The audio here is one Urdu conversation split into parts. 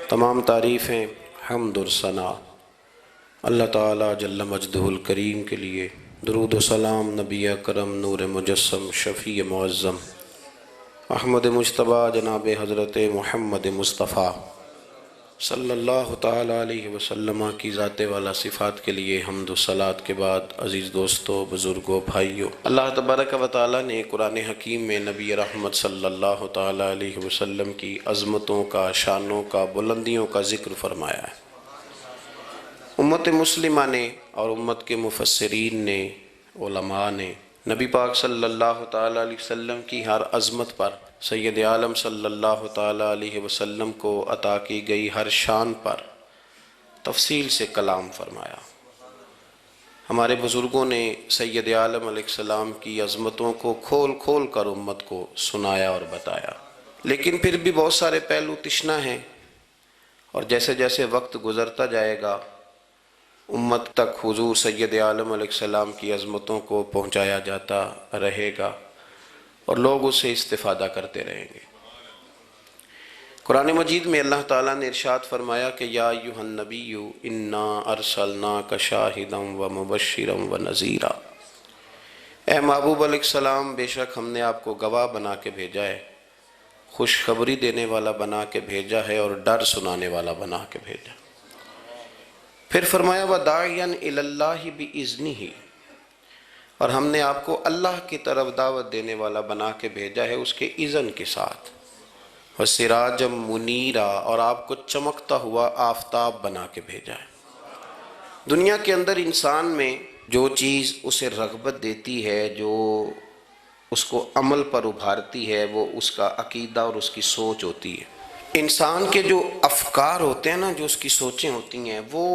تمام تعریفیں، حمد و ثنا اللہ تعالیٰ جل مجدہ الکریم کے لیے۔ درود و سلام نبی اکرم نور مجسم شفیع معظم احمد مجتبیٰ جناب حضرت محمد مصطفیٰ صلی اللہ تعالیٰ علیہ وسلم کی ذات والا صفات کے لیے حمد و صلات کے بعد، عزیز دوستو، بزرگوں، بھائیوں، اللہ تبارک و تعالیٰ نے قرآن حکیم میں نبی رحمت صلی اللہ تعالیٰ علیہ وسلم کی عظمتوں کا، شانوں کا، بلندیوں کا ذکر فرمایا ہے۔ امت مسلمہ نے اور امت کے مفسرین نے، علماء نے نبی پاک صلی اللہ تعالیٰ علیہ وسلم کی ہر عظمت پر، سید عالم صلی اللہ تعالیٰ علیہ وسلم کو عطا کی گئی ہر شان پر تفصیل سے کلام فرمایا۔ ہمارے بزرگوں نے سید عالم علیہ السلام کی عظمتوں کو کھول کھول کر امت کو سنایا اور بتایا، لیکن پھر بھی بہت سارے پہلو تشنہ ہیں، اور جیسے جیسے وقت گزرتا جائے گا امت تک حضور سید عالم علیہ السلام کی عظمتوں کو پہنچایا جاتا رہے گا اور لوگ اس سے استفادہ کرتے رہیں گے۔ قرآن مجید میں اللہ تعالیٰ نے ارشاد فرمایا کہ یا ایھا النبی انا ارسلناک شاہدا ومبشرا ونذیرا، اے محبوب علیہ السلام، بے شک ہم نے آپ کو گواہ بنا کے بھیجا ہے، خوشخبری دینے والا بنا کے بھیجا ہے اور ڈر سنانے والا بنا کے بھیجا۔ پھر فرمایا وَدَاعِيًا إِلَى اللَّهِ بِإِذْنِهِ، اور ہم نے آپ کو اللہ کی طرف دعوت دینے والا بنا کے بھیجا ہے اس کے اذن کے ساتھ، وَسِرَاجًا مُنِيرًا، اور آپ کو چمکتا ہوا آفتاب بنا کے بھیجا ہے۔ دنیا کے اندر انسان میں جو چیز اسے رغبت دیتی ہے، جو اس کو عمل پر ابھارتی ہے، وہ اس کا عقیدہ اور اس کی سوچ ہوتی ہے۔ انسان کے جو افکار ہوتے ہیں نا، جو اس کی سوچیں ہوتی ہیں، وہ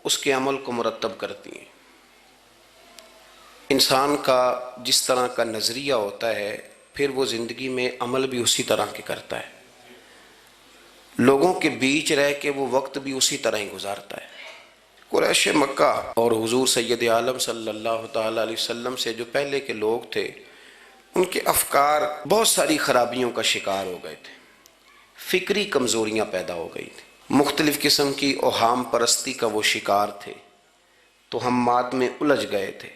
اس کے عمل کو مرتب کرتی ہیں۔ انسان کا جس طرح کا نظریہ ہوتا ہے، پھر وہ زندگی میں عمل بھی اسی طرح کے کرتا ہے، لوگوں کے بیچ رہ کے وہ وقت بھی اسی طرح ہی گزارتا ہے۔ قریش مکہ اور حضور سید عالم صلی اللہ تعالیٰ علیہ وسلم سے جو پہلے کے لوگ تھے، ان کے افکار بہت ساری خرابیوں کا شکار ہو گئے تھے، فکری کمزوریاں پیدا ہو گئی تھیں، مختلف قسم کی اوہام پرستی کا وہ شکار تھے، توہمات میں الجھ گئے تھے۔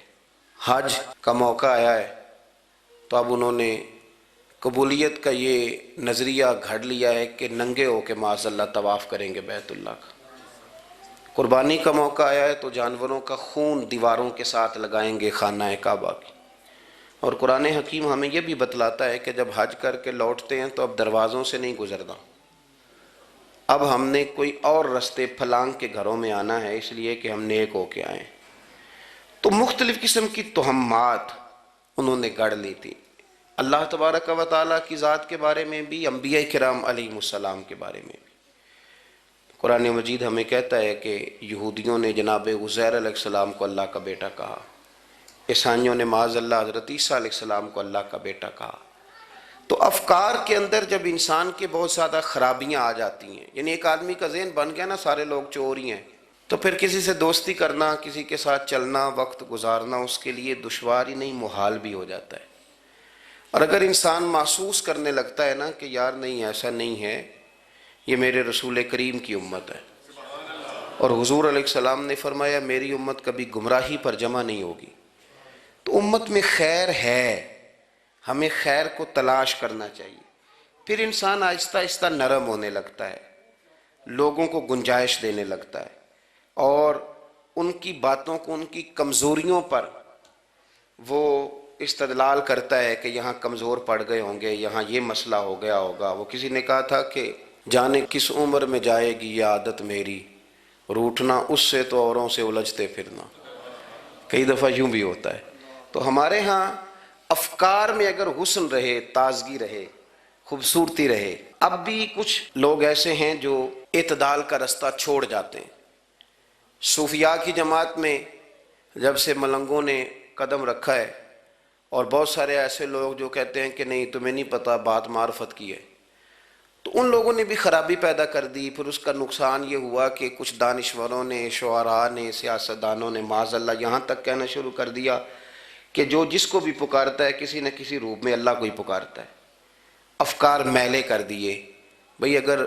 حج کا موقع آیا ہے تو اب انہوں نے قبولیت کا یہ نظریہ گھڑ لیا ہے کہ ننگے ہو کے معاذ اللہ طواف کریں گے بیت اللہ کا۔ قربانی کا موقع آیا ہے تو جانوروں کا خون دیواروں کے ساتھ لگائیں گے خانہ کعبہ کی۔ اور قرآن حکیم ہمیں یہ بھی بتلاتا ہے کہ جب حج کر کے لوٹتے ہیں تو اب دروازوں سے نہیں گزرنا، اب ہم نے کوئی اور رستے پھلانگ کے گھروں میں آنا ہے، اس لیے کہ ہم نیک ہو کے آئیں۔ تو مختلف قسم کی توہمات انہوں نے گڑھ لی تھی، اللہ تبارک و تعالیٰ کی ذات کے بارے میں بھی، انبیاء کرام علیہ السلام کے بارے میں بھی۔ قرآن مجید ہمیں کہتا ہے کہ یہودیوں نے جناب عزیر علیہ السلام کو اللہ کا بیٹا کہا، عیسائیوں نے معاذ اللہ حضرت عیسیٰ علیہ السلام کو اللہ کا بیٹا کہا۔ تو افکار کے اندر جب انسان کے بہت زیادہ خرابیاں آ جاتی ہیں، یعنی ایک آدمی کا ذہن بن گیا نا سارے لوگ چور ہی ہیں، تو پھر کسی سے دوستی کرنا، کسی کے ساتھ چلنا، وقت گزارنا اس کے لیے دشوار ہی نہیں، محال بھی ہو جاتا ہے۔ اور اگر انسان محسوس کرنے لگتا ہے نا کہ یار نہیں، ایسا نہیں ہے، یہ میرے رسول کریم کی امت ہے، اور حضور علیہ السلام نے فرمایا میری امت کبھی گمراہی پر جمع نہیں ہوگی، تو امت میں خیر ہے، ہمیں خیر کو تلاش کرنا چاہیے۔ پھر انسان آہستہ آہستہ نرم ہونے لگتا ہے، لوگوں کو گنجائش دینے لگتا ہے، اور ان کی باتوں کو، ان کی کمزوریوں پر وہ استدلال کرتا ہے کہ یہاں کمزور پڑ گئے ہوں گے، یہاں یہ مسئلہ ہو گیا ہوگا۔ وہ کسی نے کہا تھا کہ جانے کس عمر میں جائے گی یہ عادت میری، روٹھنا اس سے تو اوروں سے الجھتے پھرنا۔ کئی دفعہ یوں بھی ہوتا ہے۔ تو ہمارے ہاں افکار میں اگر حسن رہے، تازگی رہے، خوبصورتی رہے، اب بھی کچھ لوگ ایسے ہیں جو اعتدال کا رستہ چھوڑ جاتے ہیں۔ صوفیاء کی جماعت میں جب سے ملنگوں نے قدم رکھا ہے، اور بہت سارے ایسے لوگ جو کہتے ہیں کہ نہیں تمہیں نہیں پتہ بات معرفت کی ہے، تو ان لوگوں نے بھی خرابی پیدا کر دی۔ پھر اس کا نقصان یہ ہوا کہ کچھ دانشوروں نے، شعراء نے، سیاستدانوں نے معاذ اللہ یہاں تک کہنا شروع کر دیا کہ جو جس کو بھی پکارتا ہے کسی نہ کسی روپ میں اللہ کو ہی پکارتا ہے۔ افکار میلے کر دیے۔ بھئی اگر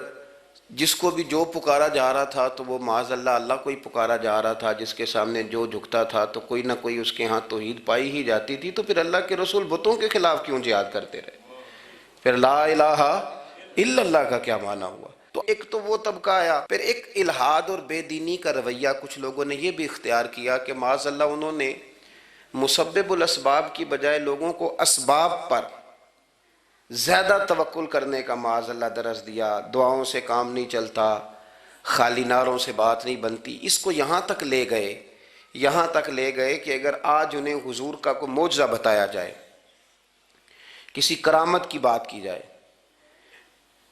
جس کو بھی جو پکارا جا رہا تھا تو وہ معاذ اللہ اللہ کو ہی پکارا جا رہا تھا، جس کے سامنے جو جھکتا تھا تو کوئی نہ کوئی اس کے ہاں توحید پائی ہی جاتی تھی، تو پھر اللہ کے رسول بتوں کے خلاف کیوں جہاد کرتے رہے؟ پھر لا الہ الا اللہ کا کیا معنی ہوا؟ تو ایک تو وہ طبقہ آیا، پھر ایک الحاد اور بے دینی کا رویہ کچھ لوگوں نے یہ بھی اختیار کیا کہ معاذ اللہ انہوں نے مسبب الاسباب کی بجائے لوگوں کو اسباب پر زیادہ توکل کرنے کا معاذ اللہ درس دیا۔ دعاؤں سے کام نہیں چلتا، خالی نعروں سے بات نہیں بنتی۔ اس کو یہاں تک لے گئے کہ اگر آج انہیں حضور کا کوئی معجزہ بتایا جائے، کسی کرامت کی بات کی جائے،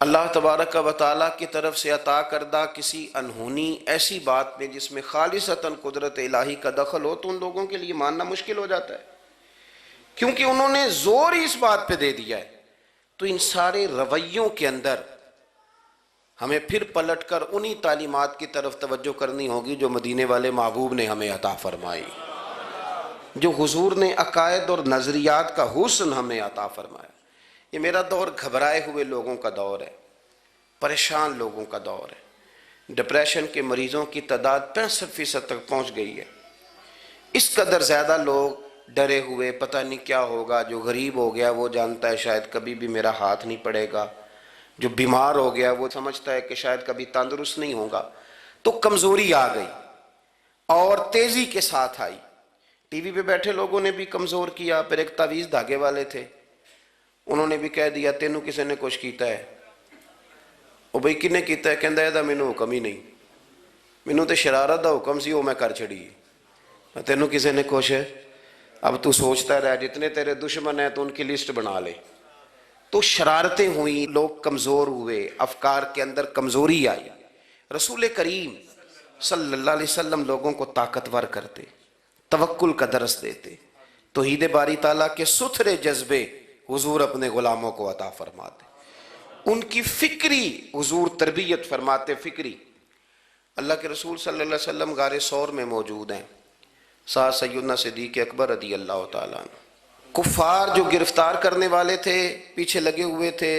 اللہ تبارک و تعالیٰ کی طرف سے عطا کردہ کسی انہونی ایسی بات میں جس میں خالصتاً قدرت الہی کا دخل ہو، تو ان لوگوں کے لیے ماننا مشکل ہو جاتا ہے، کیونکہ انہوں نے زور ہی اس بات پہ دے دیا ہے۔ تو ان سارے رویوں کے اندر ہمیں پھر پلٹ کر انہی تعلیمات کی طرف توجہ کرنی ہوگی جو مدینے والے محبوب نے ہمیں عطا فرمائی، جو حضور نے عقائد اور نظریات کا حسن ہمیں عطا فرمایا۔ یہ میرا دور گھبرائے ہوئے لوگوں کا دور ہے، پریشان لوگوں کا دور ہے۔ ڈپریشن کے مریضوں کی تعداد 65% تک پہنچ گئی ہے۔ اس قدر زیادہ لوگ ڈرے ہوئے، پتہ نہیں کیا ہوگا۔ جو غریب ہو گیا وہ جانتا ہے شاید کبھی بھی میرا ہاتھ نہیں پڑے گا، جو بیمار ہو گیا وہ سمجھتا ہے کہ شاید کبھی تندرست نہیں ہوگا۔ تو کمزوری آ گئی اور تیزی کے ساتھ آئی۔ ٹی وی پہ بیٹھے لوگوں نے بھی کمزور کیا۔ پھر ایک تعویذ دھاگے والے تھے، انہوں نے بھی کہہ دیا تینوں کسی نے کچھ کیتا ہے۔ او بھئی کنے کیتا ہے؟ کہندا ہے مینوں حکم ہی نہیں، مینوں تے شرارت دا حکم سی، وہ میں کر چھڑی، تینوں کسی نے کچھ ہے۔ اب تو سوچتا رہ، جتنے تیرے دشمن ہیں تو ان کی لسٹ بنا لے۔ تو شرارتیں ہوئیں، لوگ کمزور ہوئے، افکار کے اندر کمزوری آئی۔ رسول کریم صلی اللہ علیہ وسلم لوگوں کو طاقتور کرتے، توکل کا درس دیتے، توحید باری تعالیٰ کے ستھرے جذبے حضور اپنے غلاموں کو عطا فرماتے، ان کی فکری حضور تربیت فرماتے، فکری۔ اللہ کے رسول صلی اللہ علیہ وسلم غار ثور میں موجود ہیں، ساتھ سیدنا صدیق اکبر رضی اللہ تعالیٰ عنہ۔ کفار جو گرفتار کرنے والے تھے، پیچھے لگے ہوئے تھے،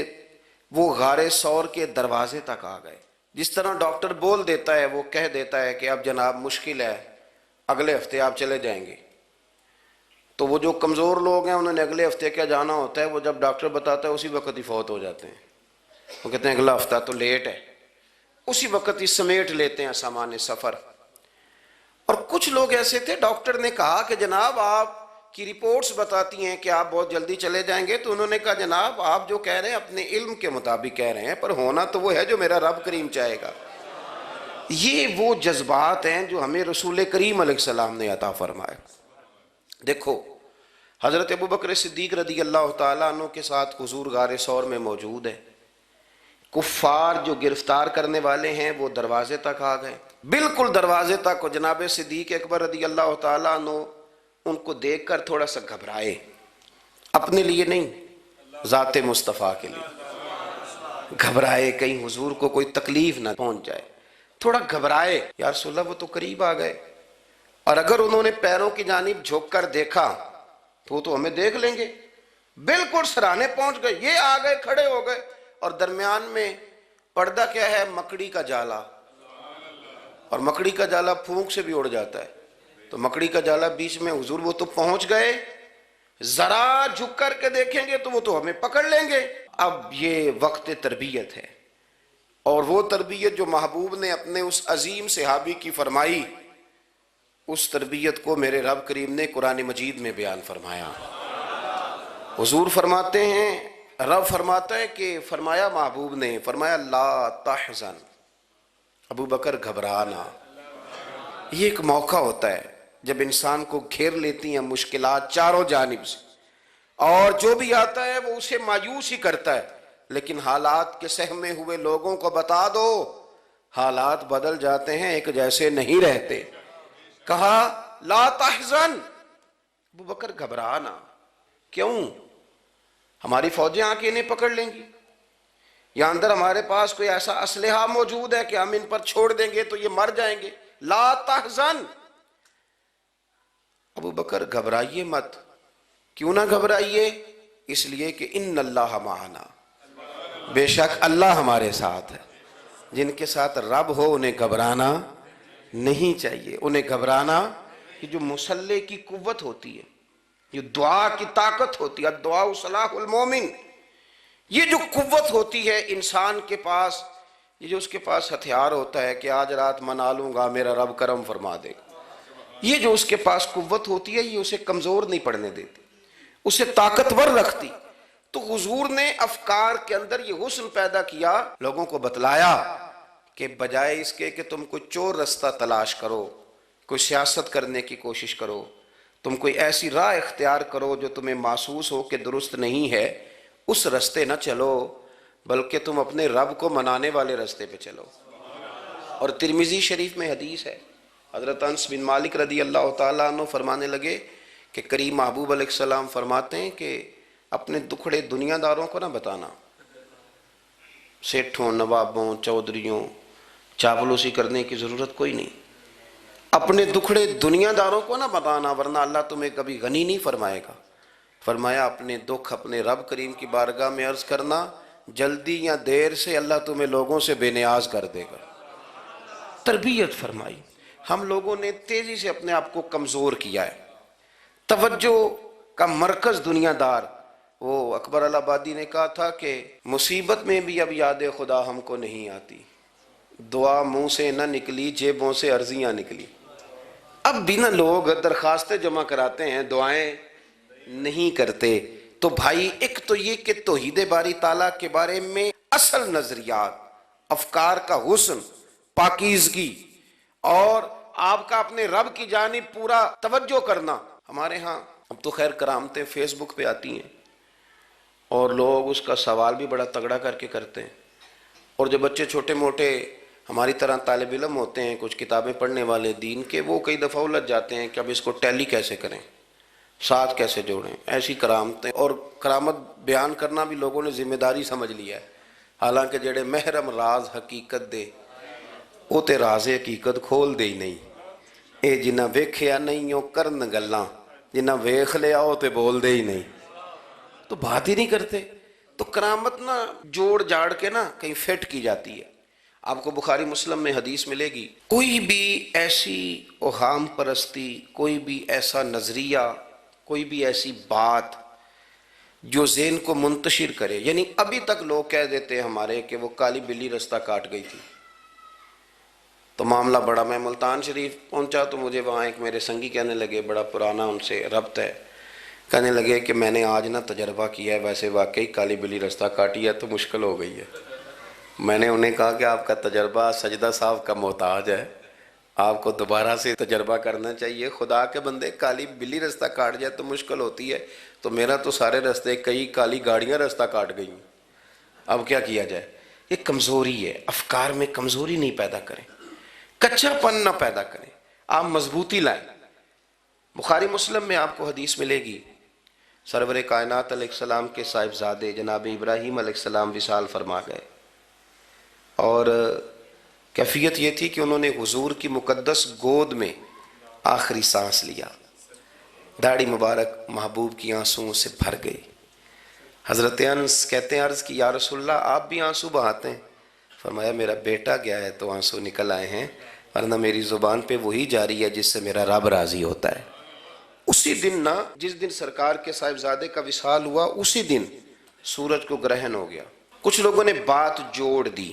وہ غار ثور کے دروازے تک آ گئے۔ جس طرح ڈاکٹر بول دیتا ہے، وہ کہہ دیتا ہے کہ اب جناب مشکل ہے، اگلے ہفتے آپ چلے جائیں گے، تو وہ جو کمزور لوگ ہیں انہوں نے اگلے ہفتے کیا جانا ہوتا ہے، وہ جب ڈاکٹر بتاتا ہے اسی وقت ہی فوت ہو جاتے ہیں۔ وہ کہتے ہیں اگلا ہفتہ تو لیٹ ہے، اسی وقت ہی سمیٹ لیتے ہیں سامان سفر۔ اور کچھ لوگ ایسے تھے، ڈاکٹر نے کہا کہ جناب آپ کی رپورٹس بتاتی ہیں کہ آپ بہت جلدی چلے جائیں گے، تو انہوں نے کہا جناب آپ جو کہہ رہے ہیں اپنے علم کے مطابق کہہ رہے ہیں، پر ہونا تو وہ ہے جو میرا رب کریم چاہے گا۔ یہ وہ جذبات ہیں جو ہمیں رسول کریم علیہ السلام نے عطا فرمائے۔ دیکھو حضرت ابوبکر صدیق رضی اللہ تعالیٰ عنہ کے ساتھ حضور غار ثور میں موجود ہے۔ کفار جو گرفتار کرنے والے ہیں وہ دروازے تک آ گئے، بالکل دروازے تک۔ جناب صدیق اکبر رضی اللہ تعالیٰ عنہ ان کو دیکھ کر تھوڑا سا گھبرائے، اپنے لیے نہیں، ذات مصطفیٰ کے لیے گھبرائے، کہیں حضور کو کوئی تکلیف نہ پہنچ جائے، تھوڑا گھبرائے۔ یا رسول اللہ وہ تو قریب آ گئے، اور اگر انہوں نے پیروں کی جانب جھک کر دیکھا تو ہمیں دیکھ لیں گے۔ بالکل سرانے پہنچ گئے، یہ آ گئے، کھڑے ہو گئے، اور درمیان میں پردہ کیا ہے؟ مکڑی کا جالا، اور مکڑی کا جالا پھونک سے بھی اڑ جاتا ہے، تو مکڑی کا جالا بیچ میں۔ حضور وہ تو پہنچ گئے، ذرا جھک کر کے دیکھیں گے تو وہ تو ہمیں پکڑ لیں گے۔ اب یہ وقت تربیت ہے، اور وہ تربیت جو محبوب نے اپنے اس عظیم صحابی کی فرمائی، اس تربیت کو میرے رب کریم نے قرآن مجید میں بیان فرمایا۔ حضور فرماتے ہیں، رب فرماتا ہے کہ فرمایا محبوب نے، فرمایا لا تحزن، ابو بکر گھبرانا۔ یہ ایک موقع ہوتا ہے جب انسان کو گھیر لیتی ہیں مشکلات چاروں جانب سے، اور جو بھی آتا ہے وہ اسے مایوس ہی کرتا ہے، لیکن حالات کے سہمے ہوئے لوگوں کو بتا دو حالات بدل جاتے ہیں، ایک جیسے نہیں رہتے۔ کہا لا تحزن، ابو بکر گھبرانا، کیوں؟ ہماری فوجیں آ کے انہیں پکڑ لیں گی، یا اندر ہمارے پاس کوئی ایسا اسلحہ موجود ہے کہ ہم ان پر چھوڑ دیں گے تو یہ مر جائیں گے۔ لا تحزن، ابو بکر گھبرائیے مت۔ کیوں نہ گھبرائیے؟ اس لیے کہ ان اللہ معنا، بے شک اللہ ہمارے ساتھ ہے۔ جن کے ساتھ رب ہو انہیں گھبرانا نہیں چاہیے. انہیں گھبرانا، یہ جو مصلے کی قوت ہوتی ہے، یہ دعا کی طاقت ہوتی ہے، دعا صلاح المومن، یہ جو قوت ہوتی ہے انسان کے پاس، یہ جو اس کے پاس ہتھیار ہوتا ہے کہ آج رات منا لوں گا میرا رب کرم فرما دے گا، یہ جو اس کے پاس قوت ہوتی ہے یہ اسے کمزور نہیں پڑنے دیتی، اسے طاقتور رکھتی. تو حضور نے افکار کے اندر یہ حسن پیدا کیا، لوگوں کو بتلایا کہ بجائے اس کے کہ تم کوئی چور رستہ تلاش کرو، کوئی سیاست کرنے کی کوشش کرو، تم کوئی ایسی راہ اختیار کرو جو تمہیں محسوس ہو کہ درست نہیں ہے، اس رستے نہ چلو، بلکہ تم اپنے رب کو منانے والے رستے پہ چلو. اور ترمذی شریف میں حدیث ہے، حضرت انس بن مالک رضی اللہ تعالیٰ عنہ فرمانے لگے کہ کریم محبوب علیہ السلام فرماتے ہیں کہ اپنے دکھڑے دنیا داروں کو نہ بتانا، سیٹھوں، نوابوں، چودھریوں، چاپلوسی کرنے کی ضرورت کوئی نہیں. اپنے دکھڑے دنیا داروں کو نہ بتانا ورنہ اللہ تمہیں کبھی غنی نہیں فرمائے گا. فرمایا اپنے دکھ اپنے رب کریم کی بارگاہ میں عرض کرنا، جلدی یا دیر سے اللہ تمہیں لوگوں سے بے نیاز کر دے گا. تربیت فرمائی. ہم لوگوں نے تیزی سے اپنے آپ کو کمزور کیا ہے، توجہ کا مرکز دنیا دار. وہ اکبر الہآبادی نے کہا تھا کہ مصیبت میں بھی اب یاد خدا ہم کو نہیں آتی، دعا منہ سے نہ نکلی جیبوں سے عرضیاں نکلی. اب بھی نہ لوگ درخواستیں جمع کراتے ہیں، دعائیں نہیں کرتے. تو بھائی ایک تو یہ کہ توحید باری تعالیٰ کے بارے میں اصل نظریات، افکار کا حسن، پاکیزگی، اور آپ کا اپنے رب کی جانب پورا توجہ کرنا. ہمارے ہاں اب تو خیر کرامتیں فیس بک پہ آتی ہیں اور لوگ اس کا سوال بھی بڑا تگڑا کر کے کرتے ہیں. اور جو بچے چھوٹے موٹے ہماری طرح طالب علم ہوتے ہیں، کچھ کتابیں پڑھنے والے دین کے، وہ کئی دفعہ الجھ جاتے ہیں کہ اب اس کو ٹیلی کیسے کریں، ساتھ کیسے جوڑیں. ایسی کرامتیں اور کرامت بیان کرنا بھی لوگوں نے ذمہ داری سمجھ لیا ہے، حالانکہ جڑے محرم راز حقیقت دے وہ تے راز حقیقت کھول دے ہی نہیں. اے جنہ ویکھیا نہیں او کرن گلاں، جنہ ویکھ لیا او تے بول دے ہی نہیں، تو بات ہی نہیں کرتے. تو کرامت نا جوڑ جاڑ کے نا کہیں فٹ کی جاتی ہے. آپ کو بخاری مسلم میں حدیث ملے گی، کوئی بھی ایسی اوہام پرستی، کوئی بھی ایسا نظریہ، کوئی بھی ایسی بات جو ذہن کو منتشر کرے، یعنی ابھی تک لوگ کہہ دیتے ہیں ہمارے کہ وہ کالی بلی رستہ کاٹ گئی تھی، تو معاملہ بڑا. میں ملتان شریف پہنچا تو مجھے وہاں ایک میرے سنگی کہنے لگے، بڑا پرانا ان سے ربط ہے، کہنے لگے کہ میں نے آج نہ تجربہ کیا ہے، ویسے واقعی کالی بلی رستہ کاٹی ہے تو مشکل ہو گئی ہے. میں نے انہیں کہا کہ آپ کا تجربہ سجدہ صاحب کا محتاج ہے، آپ کو دوبارہ سے تجربہ کرنا چاہیے. خدا کے بندے کالی بلی رستہ کاٹ جائے تو مشکل ہوتی ہے، تو میرا تو سارے رستے، کئی کالی گاڑیاں رستہ کاٹ گئی ہیں، اب کیا کیا جائے. یہ کمزوری ہے. افکار میں کمزوری نہیں پیدا کریں، کچا پن نہ پیدا کریں، آپ مضبوطی لائیں. بخاری مسلم میں آپ کو حدیث ملے گی، سرور کائنات علیہ السلام کے صاحبزادے جناب ابراہیم علیہ السلام وصال فرما گئے، اور کیفیت یہ تھی کہ انہوں نے حضور کی مقدس گود میں آخری سانس لیا. داڑھی مبارک محبوب کی آنسوؤں سے بھر گئی. حضرت انس کہتے ہیں عرض کی یا رسول اللہ آپ بھی آنسو بہاتے ہیں؟ فرمایا میرا بیٹا گیا ہے تو آنسو نکل آئے ہیں، ورنہ میری زبان پہ وہی جاری ہے جس سے میرا رب راضی ہوتا ہے. اسی دن نا، جس دن سرکار کے صاحبزادے کا وصال ہوا، اسی دن سورج کو گرہن ہو گیا. کچھ لوگوں نے بات جوڑ دی،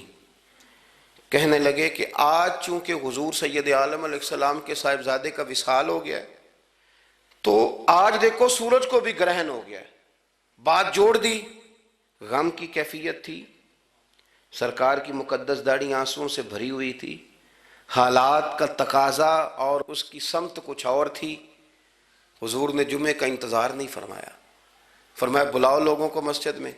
کہنے لگے کہ آج چونکہ حضور سید عالم علیہ السلام کے صاحبزادے کا وصال ہو گیا ہے تو آج دیکھو سورج کو بھی گرہن ہو گیا ہے. بات جوڑ دی. غم کی کیفیت تھی، سرکار کی مقدس داڑھی آنسوؤں سے بھری ہوئی تھی، حالات کا تقاضا اور اس کی سمت کچھ اور تھی. حضور نے جمعے کا انتظار نہیں فرمایا، فرمایا بلاؤ لوگوں کو مسجد میں.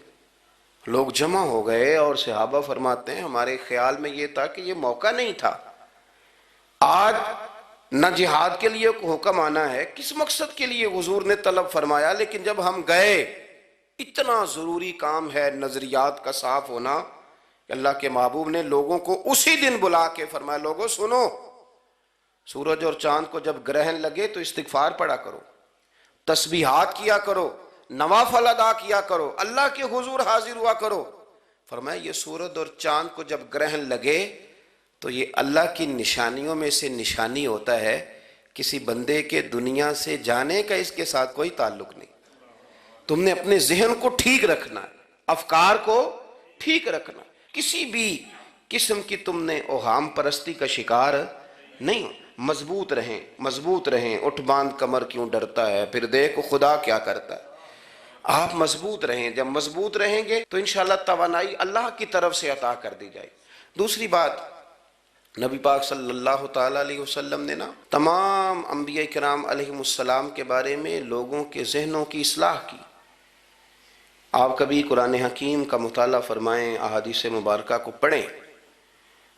لوگ جمع ہو گئے اور صحابہ فرماتے ہیں ہمارے خیال میں یہ تھا کہ یہ موقع نہیں تھا. آج نہ جہاد کے لیے حکم آنا ہے، کس مقصد کے لیے حضور نے طلب فرمایا، لیکن جب ہم گئے اتنا ضروری کام ہے نظریات کا صاف ہونا کہ اللہ کے محبوب نے لوگوں کو اسی دن بلا کے فرمایا لوگوں سنو، سورج اور چاند کو جب گرہن لگے تو استغفار پڑھا کرو، تسبیحات کیا کرو، نوافل ادا کیا کرو، اللہ کے حضور حاضر ہوا کرو. فرمایا یہ سورج اور چاند کو جب گرہن لگے تو یہ اللہ کی نشانیوں میں سے نشانی ہوتا ہے، کسی بندے کے دنیا سے جانے کا اس کے ساتھ کوئی تعلق نہیں۔ تم نے اپنے ذہن کو ٹھیک رکھنا ہے، افکار کو ٹھیک رکھنا، کسی بھی قسم کی تم نے اوہام پرستی کا شکار نہیں ہو۔ مضبوط رہیں، مضبوط رہیں، اٹھ باندھ کمر کیوں ڈرتا ہے، پھر دیکھو خدا کیا کرتا ہے۔ آپ مضبوط رہیں، جب مضبوط رہیں گے تو انشاءاللہ توانائی اللہ کی طرف سے عطا کر دی جائے۔ دوسری بات، نبی پاک صلی اللہ تعالیٰ علیہ وسلم نے تمام انبیاء کرام علیہم السلام کے بارے میں لوگوں کے ذہنوں کی اصلاح کی۔ آپ کبھی قرآن حکیم کا مطالعہ فرمائیں، احادیث مبارکہ کو پڑھیں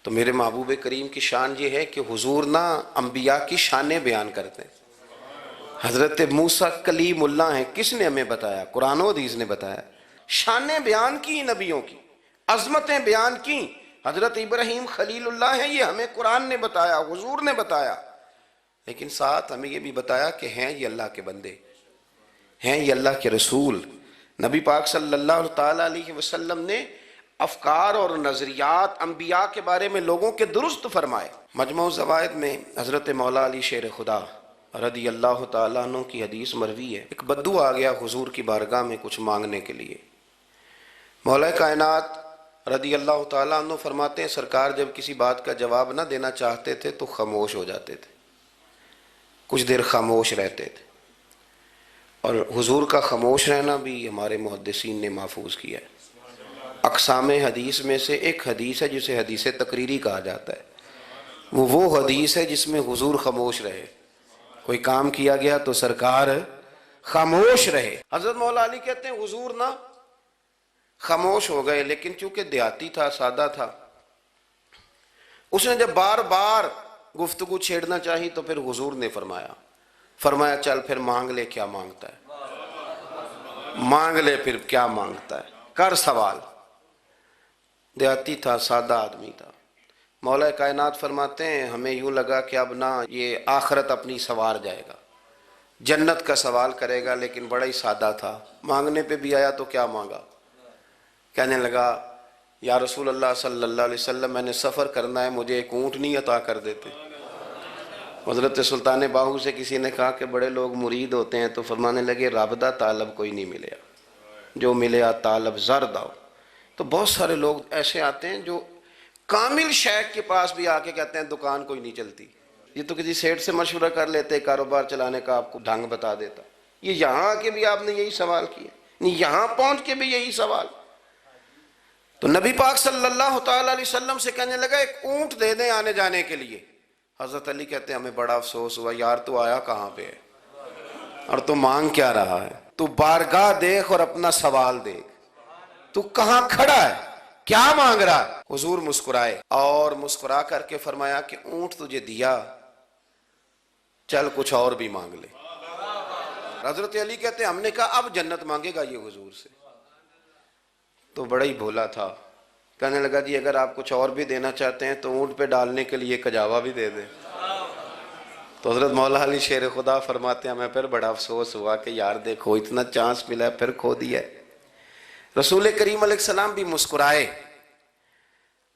تو میرے محبوب کریم کی شان یہ ہے کہ حضور انبیاء کی شانیں بیان کرتے ہیں۔ حضرت موسیٰ کلیم اللہ ہیں، کس نے ہمیں بتایا؟ قرآن و حدیث نے بتایا۔ شانیں بیان کی نبیوں کی، عظمتیں بیان کی۔ حضرت ابراہیم خلیل اللہ ہیں، یہ ہمیں قرآن نے بتایا، حضور نے بتایا، لیکن ساتھ ہمیں یہ بھی بتایا کہ ہیں یہ اللہ کے بندے، ہیں یہ اللہ کے رسول۔ نبی پاک صلی اللہ تعالیٰ علیہ وسلم نے افکار اور نظریات انبیاء کے بارے میں لوگوں کے درست فرمائے۔ مجموع الزوائد میں حضرت مولا علی شیر خدا رضی اللہ تعالیٰ عنہ کی حدیث مروی ہے، ایک بدو آ گیا حضور کی بارگاہ میں کچھ مانگنے کے لیے۔ مولا کائنات رضی اللہ تعالیٰ عنہ فرماتے ہیں سرکار جب کسی بات کا جواب نہ دینا چاہتے تھے تو خاموش ہو جاتے تھے، کچھ دیر خاموش رہتے تھے، اور حضور کا خاموش رہنا بھی ہمارے محدثین نے محفوظ کیا ہے۔ اقسام حدیث میں سے ایک حدیث ہے جسے حدیث تقریری کہا جاتا ہے، وہ حدیث ہے جس میں حضور خاموش رہے، کوئی کام کیا گیا تو سرکار خاموش رہے۔ حضرت مولا علی کہتے ہیں حضور خاموش ہو گئے، لیکن چونکہ دیہاتی تھا، سادہ تھا، اس نے جب بار بار گفتگو چھیڑنا چاہی تو پھر حضور نے فرمایا چل پھر مانگ لے کیا مانگتا ہے، مانگ لے پھر کیا مانگتا ہے، کر سوال۔ دیہاتی تھا، سادہ آدمی تھا۔ مولا کائنات فرماتے ہیں ہمیں یوں لگا کہ اب یہ آخرت اپنی سوار جائے گا، جنت کا سوال کرے گا، لیکن بڑا ہی سادہ تھا۔ مانگنے پہ بھی آیا تو کیا مانگا؟ کہنے لگا یا رسول اللہ صلی اللہ علیہ وسلم میں نے سفر کرنا ہے، مجھے ایک اونٹنی عطا کر دیتے۔ حضرت سلطان باہو سے کسی نے کہا کہ بڑے لوگ مرید ہوتے ہیں، تو فرمانے لگے رابطہ طالب کوئی نہیں ملیا، جو ملیا طالب زرد آؤ۔ تو بہت سارے لوگ ایسے آتے ہیں جو کامل شیخ کے پاس بھی آ کے کہتے ہیں دکان کوئی نہیں چلتی، یہ تو کسی سیٹ سے مشورہ کر لیتے، کاروبار چلانے کا آپ کو ڈھنگ بتا دیتا۔ یہ یہاں آ کے بھی آپ نے یہی سوال کیا، یہاں پہنچ کے بھی یہی سوال۔ تو نبی پاک صلی اللہ تعالیٰ علیہ وسلم سے کہنے لگا ایک اونٹ دے دیں آنے جانے کے لیے۔ حضرت علی کہتے ہیں ہمیں بڑا افسوس ہوا، یار تو آیا کہاں پہ ہے اور تو مانگ کیا رہا ہے؟ تو بارگاہ دیکھ اور اپنا سوال دیکھ، تو کہاں کھڑا ہے، کیا مانگ رہا ہے؟ حضور مسکرائے اور مسکرا کر کے فرمایا کہ اونٹ تجھے دیا، چل کچھ اور بھی مانگ لے۔ حضرت علی کہتے ہیں ہم نے کہا اب جنت مانگے گا یہ حضور سے؟ تو بڑا ہی بھولا تھا، کہنے لگا جی اگر آپ کچھ اور بھی دینا چاہتے ہیں تو اونٹ پہ ڈالنے کے لیے کجاوا بھی دے دیں۔ تو حضرت مولا علی شیر خدا فرماتے ہیں ہمیں پھر بڑا افسوس ہوا کہ یار دیکھو اتنا چانس ملا ہے پھر کھو دیا ہے۔ رسول کریم علیہ السلام بھی مسکرائے،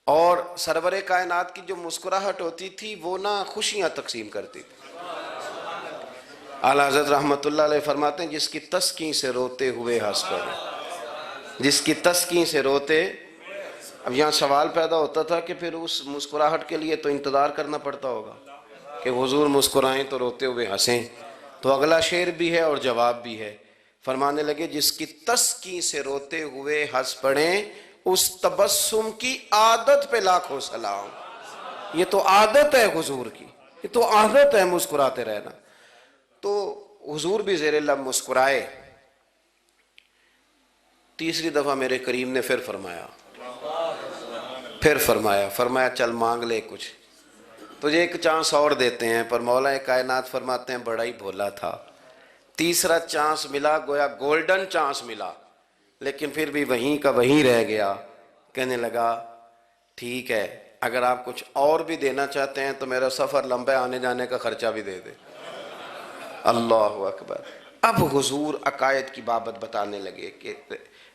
اور سرور کائنات کی جو مسکراہٹ ہوتی تھی وہ خوشیاں تقسیم کرتی تھی۔ اعلیٰ حضرت رحمت اللہ علیہ فرماتے ہیں جس کی تسکین سے روتے ہوئے ہنس پڑے، جس کی تسکین سے روتے۔ اب یہاں سوال پیدا ہوتا تھا کہ پھر اس مسکراہٹ کے لیے تو انتظار کرنا پڑتا ہوگا کہ حضور مسکرائیں تو روتے ہوئے ہنسیں، تو اگلا شعر بھی ہے اور جواب بھی ہے۔ فرمانے لگے جس کی تسکین سے روتے ہوئے ہنس پڑیں اس تبسم کی عادت پہ لاکھوں سلام۔ یہ تو عادت ہے حضور کی، یہ تو عادت ہے مسکراتے رہنا۔ تو حضور بھی زیر لب مسکرائے۔ تیسری دفعہ میرے کریم نے پھر فرمایا چل مانگ لے کچھ، تجھے ایک چانس اور دیتے ہیں۔ پر مولا کائنات فرماتے ہیں بڑا ہی بھولا تھا، تیسرا چانس ملا، گویا گولڈن چانس ملا، لیکن پھر بھی وہیں کا وہیں رہ گیا۔ کہنے لگا ٹھیک ہے اگر آپ کچھ اور بھی دینا چاہتے ہیں تو میرا سفر لمبا ہے، آنے جانے کا خرچہ بھی دے دے۔ اللہ اکبر۔ اب حضور عقائد کی بابت بتانے لگے کہ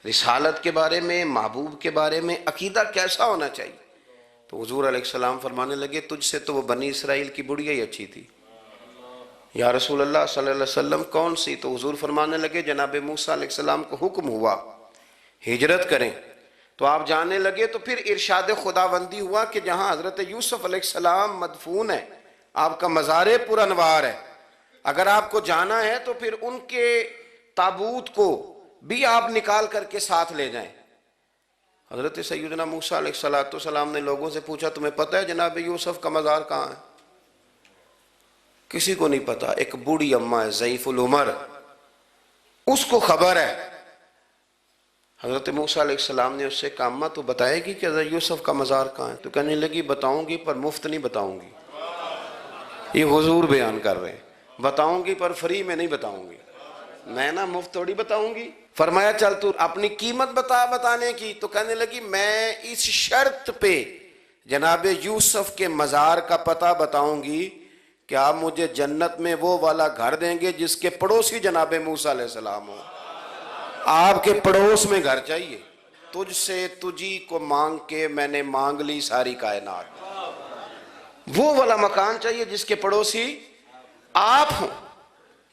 رسالت کے بارے میں، محبوب کے بارے میں عقیدہ کیسا ہونا چاہیے؟ تو حضور علیہ السلام فرمانے لگے تجھ سے تو وہ بنی اسرائیل کی بڑھیا ہی اچھی تھی۔ یا رسول اللہ صلی اللہ علیہ وسلم کون سی؟ تو حضور فرمانے لگے جناب موسیٰ علیہ السلام کو حکم ہوا ہجرت کریں، تو آپ جانے لگے، تو پھر ارشاد خداوندی ہوا کہ جہاں حضرت یوسف علیہ السلام مدفون ہے، آپ کا مزار پر انوار ہے، اگر آپ کو جانا ہے تو پھر ان کے تابوت کو بھی آپ نکال کر کے ساتھ لے جائیں۔ حضرت سیدنا موسیٰ علیہ السلام نے لوگوں سے پوچھا تمہیں پتہ ہے جناب یوسف کا مزار کہاں ہے؟ کسی کو نہیں پتا، ایک بوڑھی اماں ہے ضعیف العمر، اس کو خبر ہے۔ حضرت موسیٰ علیہ السلام نے اس سے کہا اماں تو بتائے گی کہ حضرت یوسف کا مزار کہاں ہے؟ تو کہنے لگی بتاؤں گی پر مفت نہیں بتاؤں گی، یہ حضور بیان کر رہے ہیں، بتاؤں گی پر فری میں نہیں بتاؤں گی، میں نا مفت تھوڑی بتاؤں گی۔ فرمایا چل تو اپنی قیمت بتا بتانے کی، تو کہنے لگی میں اس شرط پہ جناب یوسف کے مزار کا پتہ بتاؤں گی کہ آپ مجھے جنت میں وہ والا گھر دیں گے جس کے پڑوسی جناب موسیٰ علیہ السلام ہو۔ آپ کے پڑوس میں گھر چاہیے، تجھ سے تجھی کو مانگ کے میں نے مانگ لی ساری کائنات، وہ والا مکان چاہیے جس کے پڑوسی آپ ہوں۔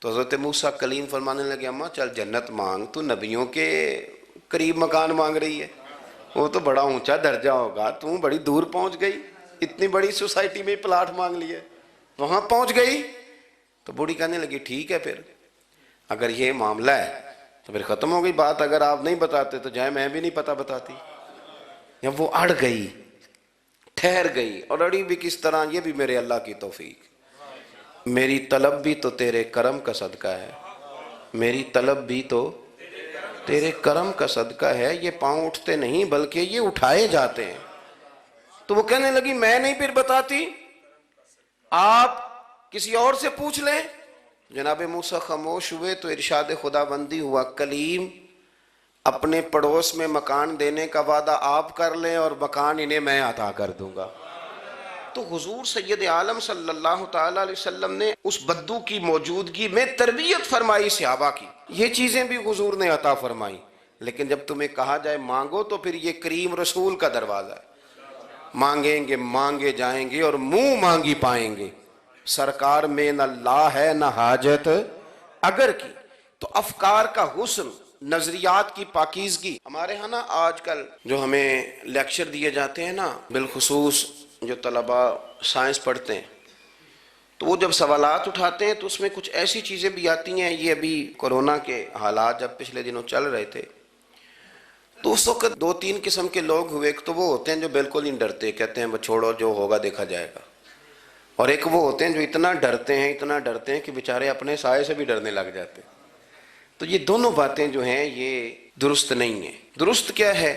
تو حضرت موسیٰ کلیم فرمانے لگے اماں چل جنت مانگ، تو نبیوں کے قریب مکان مانگ رہی ہے، وہ تو بڑا اونچا درجہ ہوگا، تو بڑی دور پہنچ گئی، اتنی بڑی سوسائٹی میں پلاٹ مانگ لیا، وہاں پہنچ گئی۔ تو بوڑھی کہنے لگی ٹھیک ہے پھر اگر یہ معاملہ ہے تو پھر ختم ہو گئی بات، اگر آپ نہیں بتاتے تو جائے میں بھی نہیں پتہ بتاتی۔ جب وہ اڑ گئی، ٹھہر گئی، اور اڑی بھی کس طرح، یہ بھی میرے اللہ کی توفیق، میری طلب بھی تو تیرے کرم کا صدقہ ہے، میری طلب بھی تو تیرے کرم کا صدقہ ہے، یہ پاؤں اٹھتے نہیں بلکہ یہ اٹھائے جاتے ہیں۔ تو وہ کہنے لگی میں نہیں پھر بتاتی، آپ کسی اور سے پوچھ لیں۔ جناب موسیٰ خاموش ہوئے تو ارشاد خداوندی ہوا کلیم اپنے پڑوس میں مکان دینے کا وعدہ آپ کر لیں اور مکان انہیں میں عطا کر دوں گا۔ تو حضور سید عالم صلی اللہ تعالی علیہ وسلم نے اس بدو کی موجودگی میں تربیت فرمائی صحابہ کی، یہ چیزیں بھی حضور نے عطا فرمائی۔ لیکن جب تمہیں کہا جائے مانگو تو پھر یہ کریم رسول کا دروازہ ہے، مانگیں گے مانگے جائیں گے اور منہ مانگی پائیں گے، سرکار میں نہ لا ہے نہ حاجت اگر کی۔ تو افکار کا حسن، نظریات کی پاکیزگی، ہمارے ہاں نا آج کل جو ہمیں لیکچر دیے جاتے ہیں نا، بالخصوص جو طلباء سائنس پڑھتے ہیں تو وہ جب سوالات اٹھاتے ہیں تو اس میں کچھ ایسی چیزیں بھی آتی ہیں، یہ ابھی کورونا کے حالات جب پچھلے دنوں چل رہے تھے تو اس وقت دو تین قسم کے لوگ ہوئے، ایک تو وہ ہوتے ہیں جو بالکل ہی ڈرتے، کہتے ہیں بس چھوڑو جو ہوگا دیکھا جائے گا، اور ایک وہ ہوتے ہیں جو اتنا ڈرتے ہیں کہ بیچارے اپنے سائے سے بھی ڈرنے لگ جاتے ہیں۔ تو یہ دونوں باتیں جو ہیں یہ درست نہیں ہیں۔ درست کیا ہے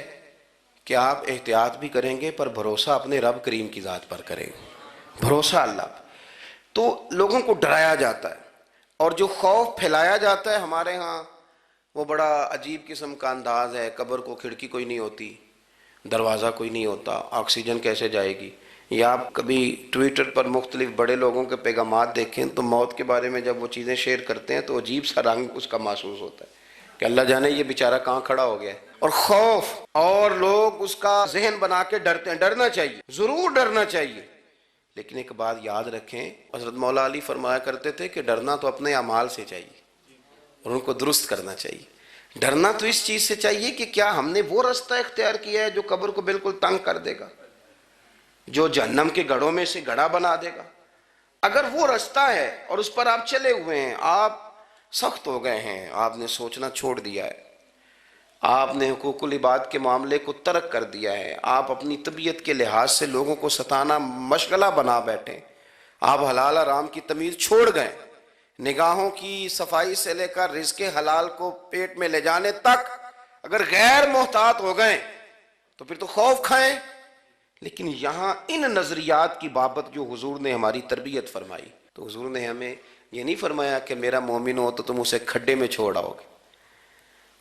کہ آپ احتیاط بھی کریں گے پر بھروسہ اپنے رب کریم کی ذات پر کریں گے، بھروسہ اللہ پر۔ تو لوگوں کو ڈرایا جاتا ہے اور جو خوف پھیلایا جاتا ہے ہمارے ہاں وہ بڑا عجیب قسم کا انداز ہے، قبر کو کھڑکی کوئی نہیں ہوتی، دروازہ کوئی نہیں ہوتا، آکسیجن کیسے جائے گی؟ یا آپ کبھی ٹویٹر پر مختلف بڑے لوگوں کے پیغامات دیکھیں تو موت کے بارے میں جب وہ چیزیں شیئر کرتے ہیں تو عجیب سا رنگ اس کا محسوس ہوتا ہے کہ اللہ جانے یہ بیچارہ کہاں کھڑا ہو گیا ہے، اور خوف، اور لوگ اس کا ذہن بنا کے ڈرتے ہیں۔ ڈرنا چاہیے، ضرور ڈرنا چاہیے، لیکن ایک بات یاد رکھیں، حضرت مولا علی فرمایا کرتے تھے کہ ڈرنا تو اپنے اعمال سے چاہیے اور ان کو درست کرنا چاہیے۔ ڈرنا تو اس چیز سے چاہیے کہ کیا ہم نے وہ راستہ اختیار کیا ہے جو قبر کو بالکل تنگ کر دے گا، جو جہنم کے گڑھوں میں سے گڑھا بنا دے گا۔ اگر وہ راستہ ہے اور اس پر آپ چلے ہوئے ہیں، آپ سخت ہو گئے ہیں، آپ نے سوچنا چھوڑ دیا ہے، آپ نے حقوق العباد کے معاملے کو ترک کر دیا ہے، آپ اپنی طبیعت کے لحاظ سے لوگوں کو ستانا مشغلہ بنا بیٹھے، آپ حلال حرام کی تمیز چھوڑ گئے، نگاہوں کی صفائی سے لے کر رزق حلال کو پیٹ میں لے جانے تک اگر غیر محتاط ہو گئے تو پھر تو خوف کھائیں۔ لیکن یہاں ان نظریات کی بابت جو حضور نے ہماری تربیت فرمائی، تو حضور نے ہمیں یہ نہیں فرمایا کہ میرا مومن ہو تو تم اسے کھڈے میں چھوڑ آؤ گے،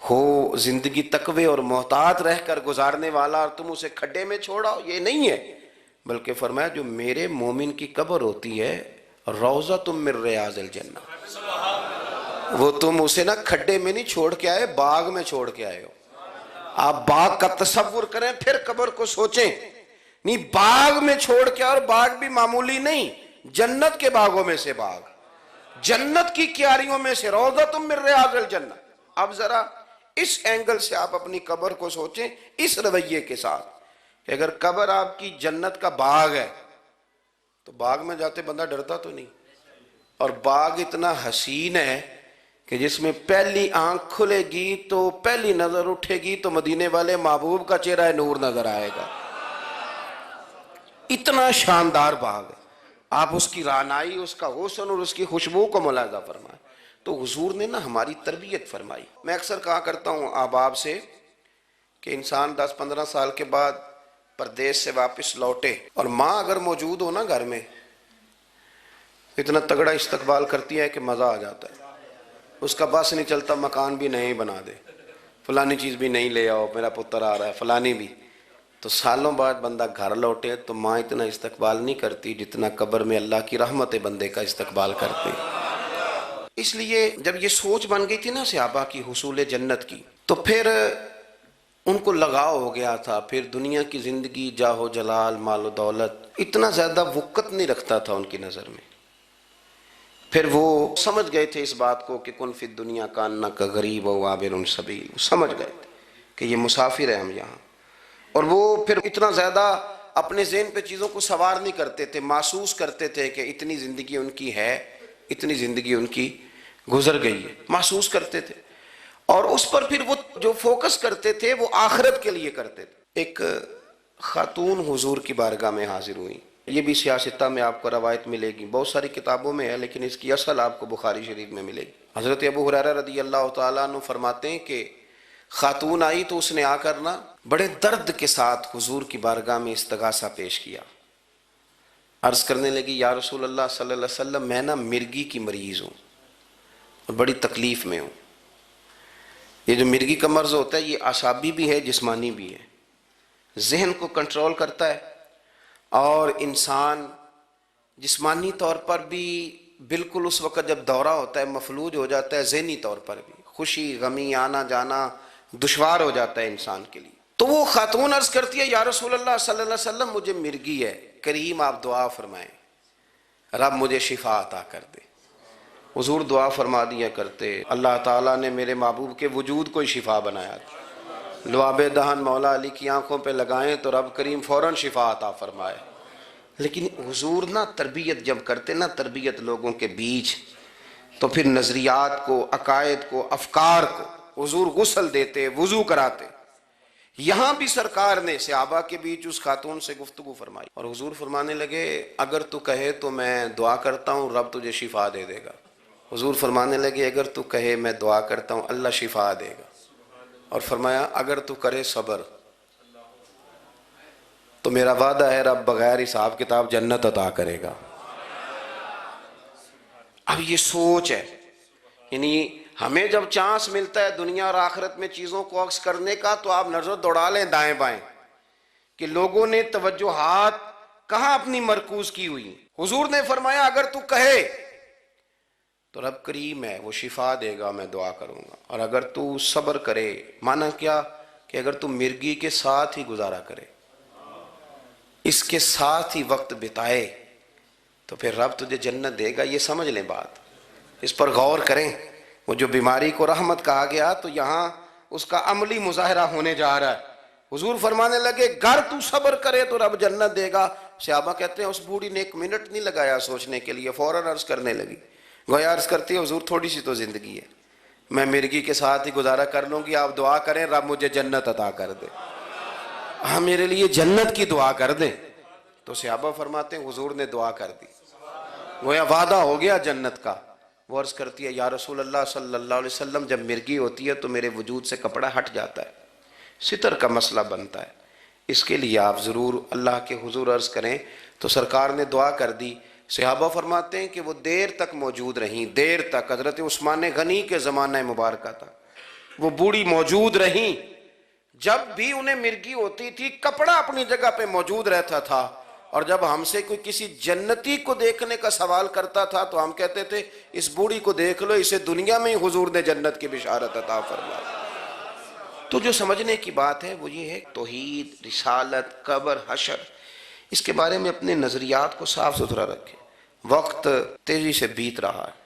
ہو زندگی تقوی اور محتاط رہ کر گزارنے والا اور تم اسے کھڈے میں چھوڑ آؤ، یہ نہیں ہے، بلکہ فرمایا جو میرے مومن کی قبر ہوتی ہے روضہ من ریاض الجنہ، وہ تم اسے نہ کھڈے میں نہیں چھوڑ کے آئے، باغ میں چھوڑ کے آئے ہو، آپ باغ کا تصور کریں پھر قبر کو سوچیں. نہیں باغ میں چھوڑ کے، اور باغ بھی معمولی نہیں، جنت کے باغوں میں سے باغ، جنت کی کیاریوں میں سے روضۃ من ریاض الجنہ. اب ذرا اس اینگل سے آپ اپنی قبر کو سوچیں، اس رویے کے ساتھ کہ اگر قبر آپ کی جنت کا باغ ہے تو باغ میں جاتے بندہ ڈرتا تو نہیں. اور باغ اتنا حسین ہے کہ جس میں پہلی آنکھ کھلے گی تو پہلی نظر اٹھے گی تو مدینے والے محبوب کا چہرہ نور نظر آئے گا. اتنا شاندار باغ ہے. آپ اس کی رعنائی، اس کا حسن اور اس کی خوشبو کو ملاحظہ فرمائیں. تو حضور نے نا ہماری تربیت فرمائی. میں اکثر کہا کرتا ہوں احباب سے کہ انسان 10-15 سال کے بعد پردیس سے واپس لوٹے اور ماں اگر موجود ہو نا گھر میں، اتنا تگڑا استقبال کرتی ہے کہ مزہ آ جاتا ہے. اس کا بس نہیں چلتا، مکان بھی نہیں بنا دے، فلانی چیز بھی نہیں لے آؤ، میرا پتر آ رہا ہے، فلانی بھی. تو سالوں بعد بندہ گھر لوٹے تو ماں اتنا استقبال نہیں کرتی جتنا قبر میں اللہ کی رحمت بندے کا استقبال کرتے. اس لیے جب یہ سوچ بن گئی تھی نا صحابہ کی حصول جنت کی، تو پھر ان کو لگاؤ ہو گیا تھا. پھر دنیا کی زندگی، جاہ و جلال، مال و دولت اتنا زیادہ وقت نہیں رکھتا تھا ان کی نظر میں. پھر وہ سمجھ گئے تھے اس بات کو کہ کن فی الدنیا کانک غریب و عابر سبیل. سمجھ گئے تھے کہ یہ مسافر ہیں ہم یہاں. اور وہ پھر اتنا زیادہ اپنے ذہن پہ چیزوں کو سوار نہیں کرتے تھے، محسوس کرتے تھے کہ اتنی زندگی ان کی ہے، اتنی زندگی ان کی گزر گئی ہے، محسوس کرتے تھے. اور اس پر پھر وہ جو فوکس کرتے تھے وہ آخرت کے لیے کرتے تھے. ایک خاتون حضور کی بارگاہ میں حاضر ہوئی. یہ بھی سیاستہ میں آپ کو روایت ملے گی، بہت ساری کتابوں میں ہے لیکن اس کی اصل آپ کو بخاری شریف میں ملے گی. حضرت ابو ہریرہ رضی اللہ تعالیٰ عنہ فرماتے ہیں کہ خاتون آئی تو اس نے آ کر نا بڑے درد کے ساتھ حضور کی بارگاہ میں استغاثہ پیش کیا. عرض کرنے لگی یا رسول اللہ صلی اللہ علیہ وسلم، میں نا مرگی کی مریض ہوں اور بڑی تکلیف میں ہوں. یہ جو مرگی کا مرض ہوتا ہے یہ اعصابی بھی ہے، جسمانی بھی ہے. ذہن کو کنٹرول کرتا ہے اور انسان جسمانی طور پر بھی بالکل اس وقت جب دورہ ہوتا ہے مفلوج ہو جاتا ہے، ذہنی طور پر بھی خوشی غمی آنا جانا دشوار ہو جاتا ہے انسان کے لیے. تو وہ خاتون عرض کرتی ہے یا رسول اللہ صلی اللہ علیہ وسلم، مجھے مرگی ہے، کریم آپ دعا فرمائیں رب مجھے شفا عطا کر دے. حضور دعا فرما دیا کرتے، اللہ تعالیٰ نے میرے محبوب کے وجود کو ہی شفا بنایا تھا. لعاب دہن مولا علی کی آنکھوں پہ لگائیں تو رب کریم فوراً شفا عطا فرمائے. لیکن حضور نا تربیت جب کرتے نا، تربیت لوگوں کے بیچ، تو پھر نظریات کو، عقائد کو، افکار کو حضور غسل دیتے، وضو کراتے. یہاں بھی سرکار نے صحابہ کے بیچ اس خاتون سے گفتگو فرمائی اور حضور فرمانے لگے اگر تو کہے تو میں دعا کرتا ہوں رب تجھے شفا دے دے گا. حضور فرمانے لگے اگر تو کہے میں دعا کرتا ہوں اللہ شفا دے گا. اور فرمایا اگر تو کرے صبر تو میرا وعدہ ہے رب بغیر حساب کتاب جنت عطا کرے گا. اب یہ سوچ ہے، یعنی ہمیں جب چانس ملتا ہے دنیا اور آخرت میں چیزوں کو عکس کرنے کا تو آپ نظر دوڑا لیں دائیں بائیں کہ لوگوں نے توجہات کہاں اپنی مرکوز کی ہوئی. حضور نے فرمایا اگر تو کہے تو رب کریم ہے، وہ شفا دے گا، میں دعا کروں گا. اور اگر تو صبر کرے، مانا کیا کہ اگر تو مرگی کے ساتھ ہی گزارا کرے، اس کے ساتھ ہی وقت بتائے تو پھر رب تجھے جنت دے گا. یہ سمجھ لیں بات، اس پر غور کریں. وہ جو بیماری کو رحمت کہا گیا تو یہاں اس کا عملی مظاہرہ ہونے جا رہا ہے. حضور فرمانے لگے گر تو صبر کرے تو رب جنت دے گا. صحابہ کہتے ہیں اس بوڑھی نے 1 منٹ نہیں لگایا سوچنے کے لیے، فوراً عرض کرنے لگی. گویا عرض کرتی ہے حضور تھوڑی سی تو زندگی ہے، میں مرگی کے ساتھ ہی گزارا کر لوں گی، آپ دعا کریں رب مجھے جنت عطا کر دے، ہاں میرے لیے جنت کی دعا کر دیں. تو صحابہ فرماتے ہیں حضور نے دعا کر دی، گویا وعدہ ہو گیا جنت کا. وہ عرض کرتی ہے یا رسول اللہ صلی اللہ علیہ وسلم جب مرگی ہوتی ہے تو میرے وجود سے کپڑا ہٹ جاتا ہے، ستر کا مسئلہ بنتا ہے، اس کے لیے آپ ضرور اللہ کے حضور عرض کریں. تو سرکار نے دعا کر دی. صحابہ فرماتے ہیں کہ وہ دیر تک موجود رہیں، دیر تک. حضرت عثمان غنی کے زمانہ مبارکہ تھا، وہ بوڑھی موجود رہیں. جب بھی انہیں مرگی ہوتی تھی کپڑا اپنی جگہ پہ موجود رہتا تھا. اور جب ہم سے کوئی کسی جنتی کو دیکھنے کا سوال کرتا تھا تو ہم کہتے تھے اس بوڑھی کو دیکھ لو، اسے دنیا میں ہی حضور نے جنت کی بشارت عطا فرمائی. تو جو سمجھنے کی بات ہے وہ یہ ہے توحید، رسالت، قبر، حشر، اس کے بارے میں اپنے نظریات کو صاف ستھرا رکھیں۔ وقت تیزی سے بیت رہا ہے،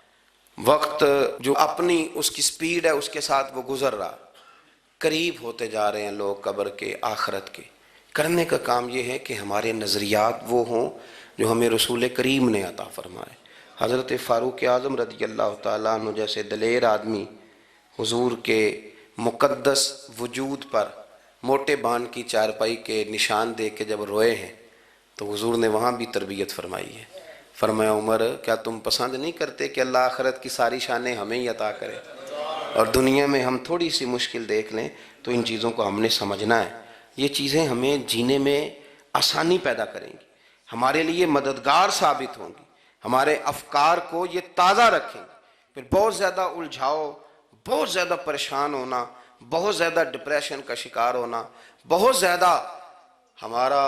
وقت جو اپنی اس کی سپیڈ ہے اس کے ساتھ وہ گزر رہا، قریب ہوتے جا رہے ہیں لوگ قبر کے، آخرت کے۔ کرنے کا کام یہ ہے کہ ہمارے نظریات وہ ہوں جو ہمیں رسول کریم نے عطا فرمائے۔ حضرت فاروق اعظم رضی اللہ تعالیٰ عنہ جیسے دلیر آدمی حضور کے مقدس وجود پر موٹے بان کی چارپائی کے نشان دے کے جب روئے ہیں تو حضور نے وہاں بھی تربیت فرمائی ہے۔ فرمایا عمر کیا تم پسند نہیں کرتے کہ اللہ آخرت کی ساری شانیں ہمیں ہی عطا کرے، اور دنیا میں ہم تھوڑی سی مشکل دیکھ لیں تو ان چیزوں کو ہم نے سمجھنا ہے۔ یہ چیزیں ہمیں جینے میں آسانی پیدا کریں گی، ہمارے لیے مددگار ثابت ہوں گی، ہمارے افکار کو یہ تازہ رکھیں گے۔ پھر بہت زیادہ الجھاؤ، بہت زیادہ پریشان ہونا، بہت زیادہ ڈپریشن کا شکار ہونا، بہت زیادہ ہمارا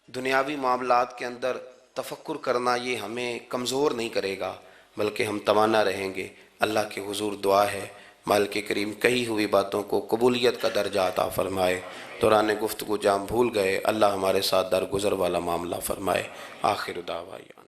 دنیاوی معاملات کے اندر تفکر کرنا، یہ ہمیں کمزور نہیں کرے گا بلکہ ہم توانا رہیں گے۔ اللہ کے حضور دعا ہے مالک کریم کہی ہوئی باتوں کو قبولیت کا درجہ عطا فرمائے۔ دوران گفتگو جام بھول گئے، اللہ ہمارے ساتھ درگزر والا معاملہ فرمائے۔ آخر دعوانا